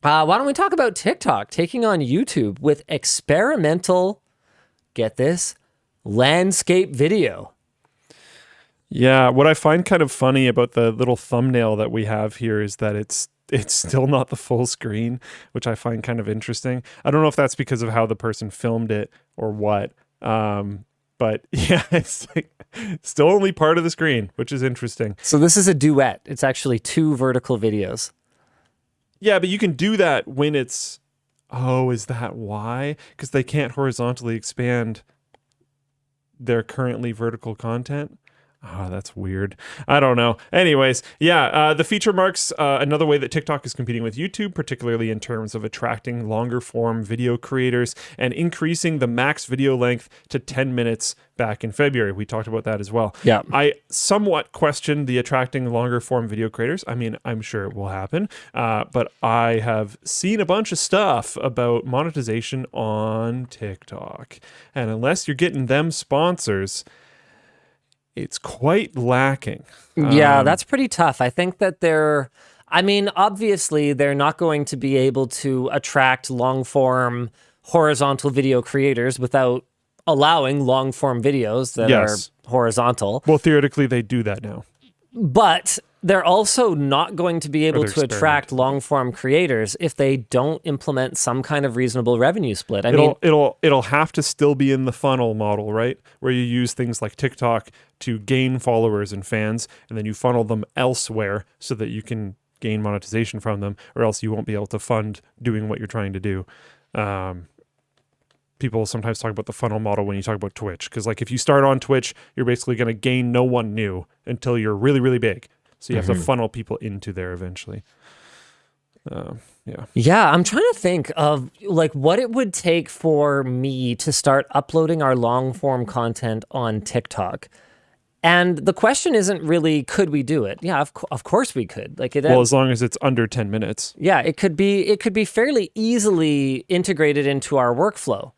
Why don't we talk about TikTok taking on YouTube with experimental, get this, landscape video? Yeah, what I find kind of funny about the little thumbnail that we have here is that it's still not the full screen, which I find kind of interesting. I don't know if that's because of how the person filmed it or what. But yeah, it's like still only part of the screen, which is interesting. So this is a duet. It's actually 2 vertical videos. Yeah, but you can do that when it's, oh, is that why? Because they can't horizontally expand their currently vertical content. Oh, that's weird. I don't know. Anyways, yeah, the feature marks another way that TikTok is competing with YouTube, particularly in terms of attracting longer form video creators and increasing the max video length to 10 minutes back in February. We talked about that as well. Yeah. I somewhat questioned the attracting longer form video creators. I mean, I'm sure it will happen, but I have seen a bunch of stuff about monetization on TikTok. And unless you're getting them sponsors, it's quite lacking. Yeah, that's pretty tough. I think that obviously they're not going to be able to attract long form horizontal video creators without allowing long form videos that are horizontal. Well, theoretically, they do that now. But they're also not going to be able to attract long form creators if they don't implement some kind of reasonable revenue split. It'll have to still be in the funnel model, right? Where you use things like TikTok to gain followers and fans, and then you funnel them elsewhere so that you can gain monetization from them, or else you won't be able to fund doing what you're trying to do. People sometimes talk about the funnel model when you talk about Twitch, because like if you start on Twitch, you're basically going to gain no one new until you're really, really big. So you have to funnel people into there eventually. Yeah, I'm trying to think of like what it would take for me to start uploading our long form content on TikTok. And the question isn't really, could we do it? Yeah, of course we could. Well, as long as it's under 10 minutes. Yeah, it could be fairly easily integrated into our workflow.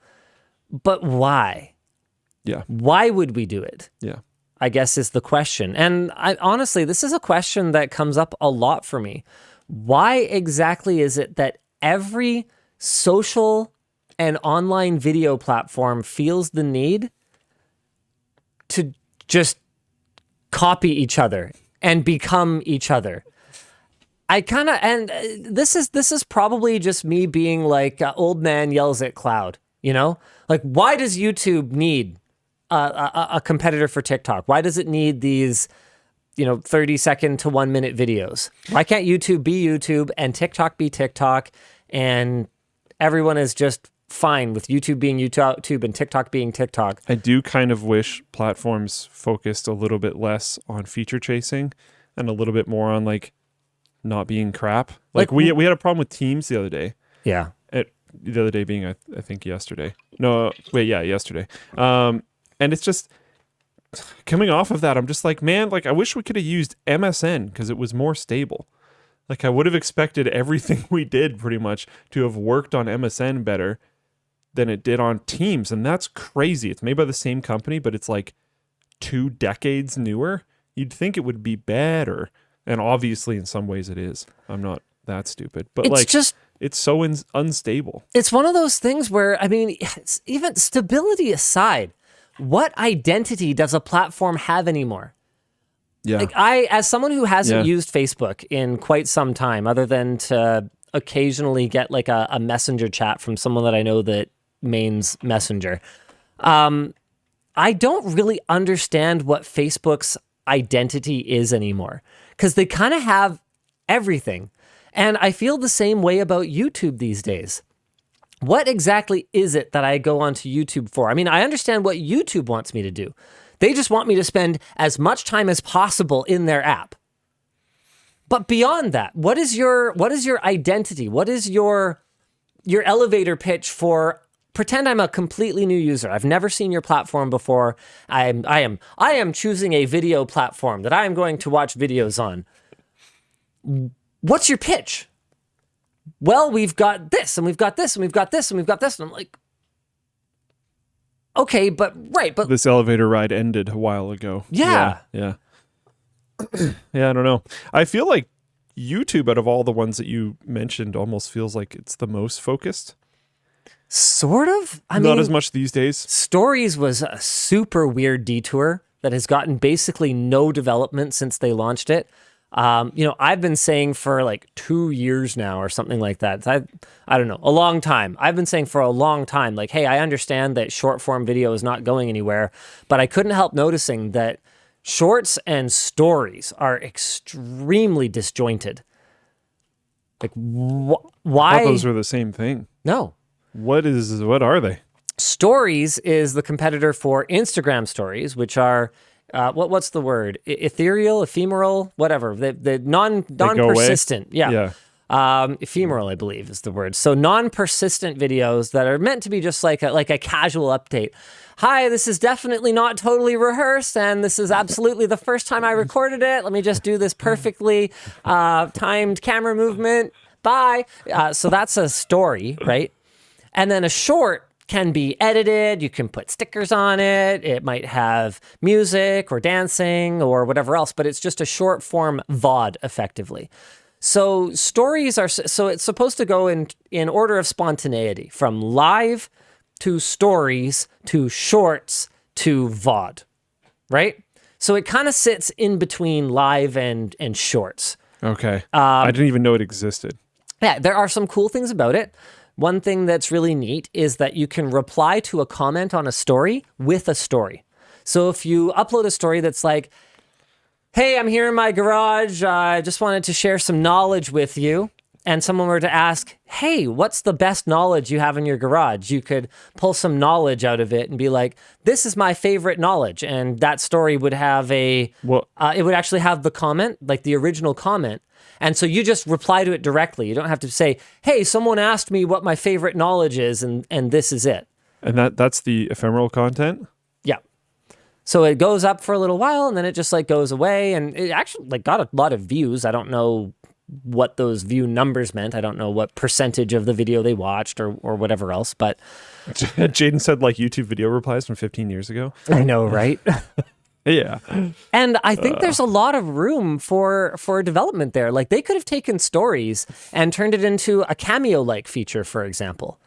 But why? Yeah. Why would we do it? Yeah. I guess is the question. And honestly, this is a question that comes up a lot for me. Why exactly is it that every social and online video platform feels the need to just copy each other and become each other? This is probably just me being like old man yells at cloud, you know? Like, why does YouTube need a competitor for TikTok? Why does it need these, 30-second to 1-minute videos? Why can't YouTube be YouTube and TikTok be TikTok, and everyone is just fine with YouTube being YouTube and TikTok being TikTok? I do kind of wish platforms focused a little bit less on feature chasing and a little bit more on like not being crap. Like we had a problem with Teams the other day. Yeah. The other day being, I think yesterday. No, wait, yeah, yesterday. And it's just coming off of that, I'm just like, man, like I wish we could have used MSN because it was more stable. Like I would have expected everything we did pretty much to have worked on MSN better than it did on Teams. And that's crazy. It's made by the same company, but it's like 2 decades newer. You'd think it would be better. And obviously in some ways it is. I'm not that stupid. But it's so unstable. It's one of those things where, even stability aside, what identity does a platform have anymore? Yeah. Like as someone who hasn't used Facebook in quite some time, other than to occasionally get like a messenger chat from someone that I know that mains Messenger, I don't really understand what Facebook's identity is anymore, because they kind of have everything. And I feel the same way about YouTube these days. What exactly is it that I go onto YouTube for? I mean, I understand what YouTube wants me to do. They just want me to spend as much time as possible in their app. But beyond that, what is your identity? What is your elevator pitch for? Pretend I'm a completely new user. I've never seen your platform before. I am choosing a video platform that I am going to watch videos on. What's your pitch? Well, we've got this, and we've got this, and we've got this, and we've got this. And I'm like, okay, but this elevator ride ended a while ago. Yeah. Yeah, I don't know. I feel like YouTube, out of all the ones that you mentioned, almost feels like it's the most focused. Sort of. I Not mean, as much these days. Stories was a super weird detour that has gotten basically no development since they launched it. I've been saying for like 2 years now or something like that. I don't know, a long time. I've been saying for a long time, like, hey, I understand that short form video is not going anywhere, but I couldn't help noticing that shorts and stories are extremely disjointed. Like, I why? thought those were the same thing. No. What are they? Stories is the competitor for Instagram stories, which are what's the word? Ethereal, ephemeral, whatever. The non-persistent. Yeah. Ephemeral, I believe, is the word. So non-persistent videos that are meant to be just like a casual update. Hi, this is definitely not totally rehearsed, and this is absolutely the first time I recorded it. Let me just do this perfectly timed camera movement. Bye. So that's a story, right? And then a short can be edited. You can put stickers on it. It might have music or dancing or whatever else, but it's just a short form VOD effectively. So stories so it's supposed to go in order of spontaneity, from live to stories to shorts to VOD, right? So it kind of sits in between live and shorts. Okay. I didn't even know it existed. Yeah, there are some cool things about it. One thing that's really neat is that you can reply to a comment on a story with a story. So if you upload a story that's like, hey, I'm here in my garage, I just wanted to share some knowledge with you, and someone were to ask, hey, what's the best knowledge you have in your garage? You could pull some knowledge out of it and be like, this is my favorite knowledge. And that story would have it would actually have the comment, like the original comment. And so you just reply to it directly. You don't have to say, hey, someone asked me what my favorite knowledge is, and this is it. And that's the ephemeral content? Yeah. So it goes up for a little while, and then it just like goes away. And it actually like got a lot of views. I don't know what those view numbers meant. I don't know what percentage of the video they watched or whatever else. But Jaden said like YouTube video replies from 15 years ago. I know, right? Yeah. And I think there's a lot of room for development there. Like they could have taken stories and turned it into a Cameo-like feature, for example.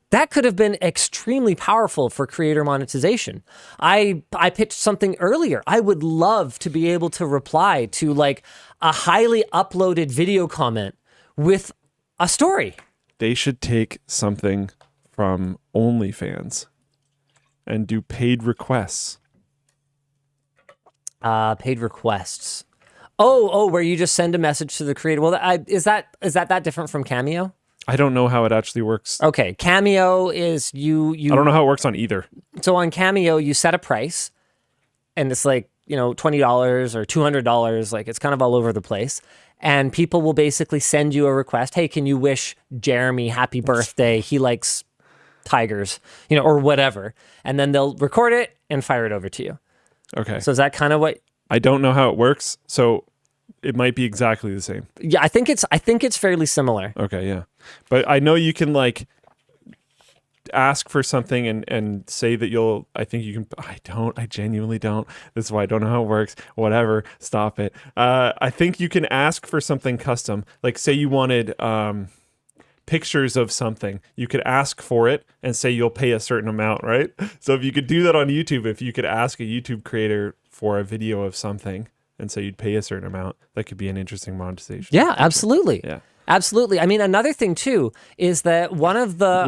That could have been extremely powerful for creator monetization. I pitched something earlier. I would love to be able to reply to like a highly uploaded video comment with a story. They should take something from OnlyFans and do paid requests. Paid requests. Oh, where you just send a message to the creator. Well, is that different from Cameo? I don't know how it actually works. Okay, Cameo is you. I don't know how it works on either. So on Cameo, you set a price, and it's like, $20 or $200. Like it's kind of all over the place. And people will basically send you a request. Hey, can you wish Jeremy happy birthday? He likes tigers, or whatever. And then they'll record it and fire it over to you. Okay. So is that kind of what? I don't know how it works, so it might be exactly the same. Yeah, I think it's fairly similar. Okay, yeah. But I know you can like ask for something and say that I genuinely don't. This is why I don't know how it works. Whatever, stop it. I think you can ask for something custom. Like say you wanted pictures of something, you could ask for it and say you'll pay a certain amount, right? So if you could do that on YouTube, if you could ask a YouTube creator for a video of something and say you'd pay a certain amount, that could be an interesting monetization. Yeah, absolutely. Yeah. Absolutely. I mean, another thing too is that one of the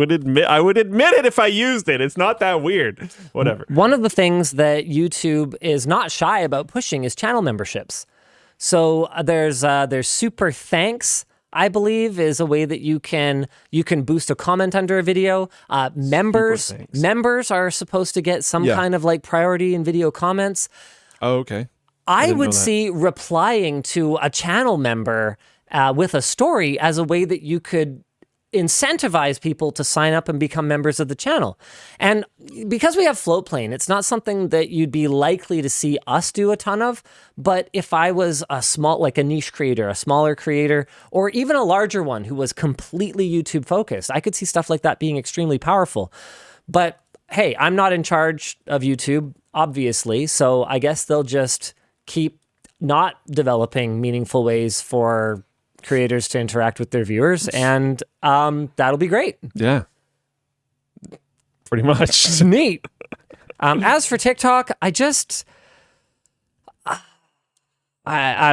I would admit it if I used it. It's not that weird. Whatever. One of the things that YouTube is not shy about pushing is channel memberships. So there's super thanks, I believe, is a way that you can boost a comment under a video. Members are supposed to get some kind of like priority in video comments. Oh, okay. I would see replying to a channel member with a story as a way that you could incentivize people to sign up and become members of the channel. And because we have Floatplane, it's not something that you'd be likely to see us do a ton of. But if I was a niche creator, a smaller creator, or even a larger one who was completely YouTube focused, I could see stuff like that being extremely powerful. But hey, I'm not in charge of YouTube, obviously. So I guess they'll just keep not developing meaningful ways for creators to interact with their viewers, and that'll be great. Yeah. Pretty much. Neat. As for TikTok, I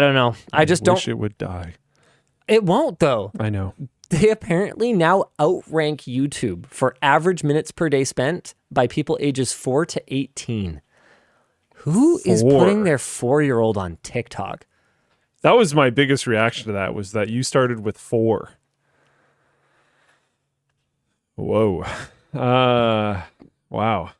don't know. I just wish it would die. It won't, though. I know. They apparently now outrank YouTube for average minutes per day spent by people ages 4 to 18. Who is putting their 4-year-old on TikTok? That was my biggest reaction to that, was that you started with 4. Whoa. Wow.